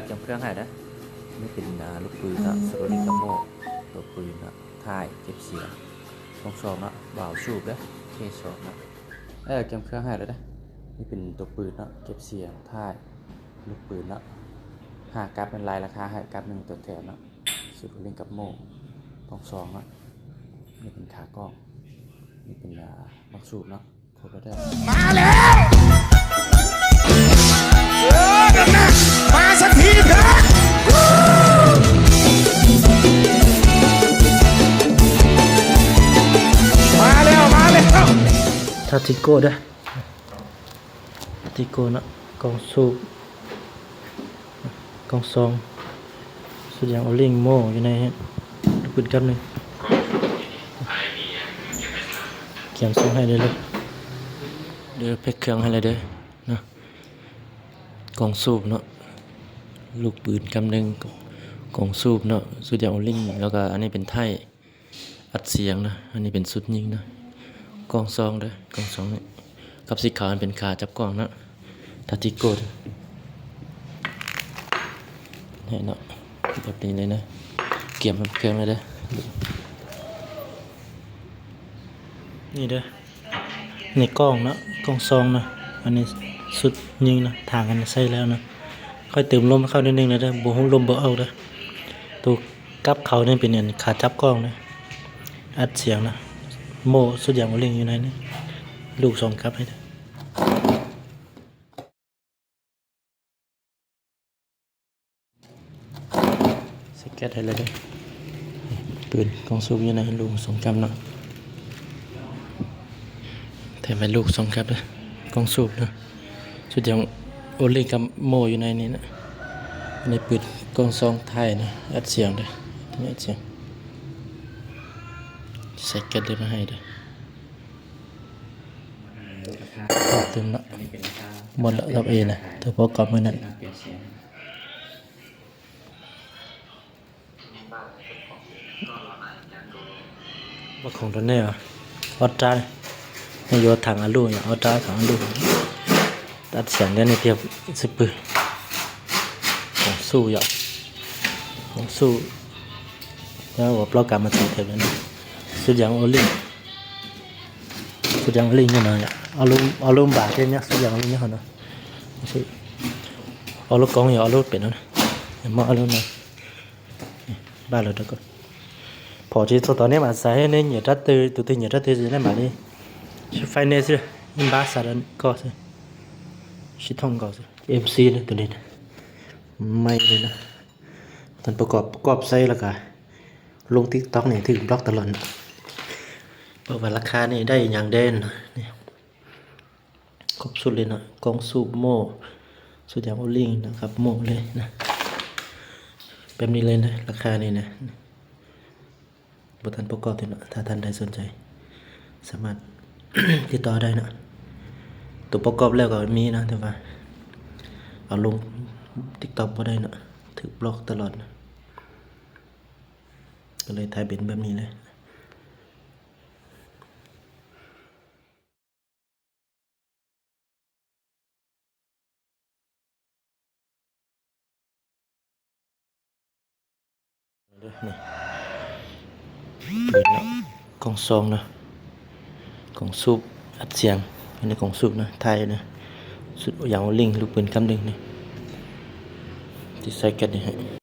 เก็บเครื่องให้นะนี่เป็นลูกปืนนะสโรลิงกัมโมตัวปืนนะถ่ายเก็บเสียงต้องซองนะบ่าวสูบนะเคสองนะเก็บเครื่องให้แล้วนะนี่เป็นตัวปืนนะเก็บเสียงถ่ายลูกปืนนะ5กับเป็นลายราคาให้กับ1ตัวแถมนะสโรลิงกัมโมต้องซองนะนี่เป็นขากล้องนี่เป็นบักสูบนะครบแล้วได้มาแล้วนั่นนะมาสักทีเถอะมาแล้วทาติโก้เด้อทาติโก้นะกองสูบกองซองสุดอย่างเอาลิงโม่อยู่ในลูกปืนกำหนึ่งเขียนส่งให้เลยเดี๋ยวแพ็คเครื่องให้เลยเด้อนะกองสูบเนาะลูกปืนกำหนึ่งกองสูบเนาะสุดอย่างเอาลิงแล้วก็อันนี้เป็นไถ่อัดเสียงนะอันนี้เป็นสุดยิงนะกองซองเด้อกองซองนี่กับสีขาวเป็นขาจับกล้องนะทาติโก้นี่เนาะแบบนี้เลยนะเกี่ยมเครื่องเลยเด้อนี่เด้อนี่กล้องนะกล้องซองนะอันนี้สุดยิงนะทางกันใส่แล้วนะค่อยเติมลมเข้านิดนึงนะเด้อบ่ลมบ่เอาเด้อตัวกับเขานี่เป็นเนี่ยขาจับกล้องนะอัดเสียงนะโม่สุดอย่างว่าเล่งอยู่ไหนนี่ลูกสองครับให้สเก็ตให้เลยเด้อปืนกองสูบอยู่ไหนลูกสองครับเนาะแถมให้ลูกสองครับเลยกองสูบเนาะสุดอย่างโอเล่งกับโม่อยู่ในนี้นะในปืนกองซองไทยนะอัดเสียงเด้อนี่อัดเสียงใส่เก็ตเลยมาให้เด้อเต็มละหมดละรับเอนะเธอพอกลับมานั่นว่าของตัวนี้เหรอวัดจ้าในโยถังอลูเนี่ยวัดจ้าถังอลูตัดเสียงได้ในเทียบสิบปืนของสู้อย่างของสู้แล้วว่าเรากลับมาถึงเทียบแล้วนะสุดอย่างโอลิงสุดอย่างโอลิงเนี่ยนะเอาลงบาทเนี่ยสุดอย่างโอลิงเนี่ยเหรอไม่ใช่เอาลูกกองอย่าเอาลูกเป็ดนะมาเอาลูกนะบ้านเราเด็กก็พอที่ตอนนี้มาใส่เนี่ยเหยียดรัดตือตัวที่เหยียดรัดตือจะได้มาดิชิไฟเนสเลยอินบาสารันก็สิชิท่องก็สิเอ็มซีเนี่ยตัวนี้นะไม่เลยนะตอนประกอบใส่แล้วก็ลงติ๊กต็อกเนี่ยถึงบล็อกตลอดเปิดว่าราคานี่ได้อย่างเด่นนี่ครบสุดเลยนะกองสูบโม่สุดอย่างโอลิงนะครับโม่เลยนะแบบนี้เลยนะราคานี่นะบทท่านประกอบนะถ้าท่านใดสนใจสามารถ ติดต่อได้นะตัวประกอบแล้วก็มีนะแต่ว่าเอาลงติ๊กต็อกไม่ได้นะถือบล็อกตลอดนะก็เลยถ่ายเป็นแบบนี้เลยนี่เปิดแล้วกล่องซองนะกล่องซุปอัดเสียงอันนี้กล่องซุปนะไทยนะสุดอย่างลิงลูกปืนคำหนึ่งนี่ที่ใส่กันนี่ฮะ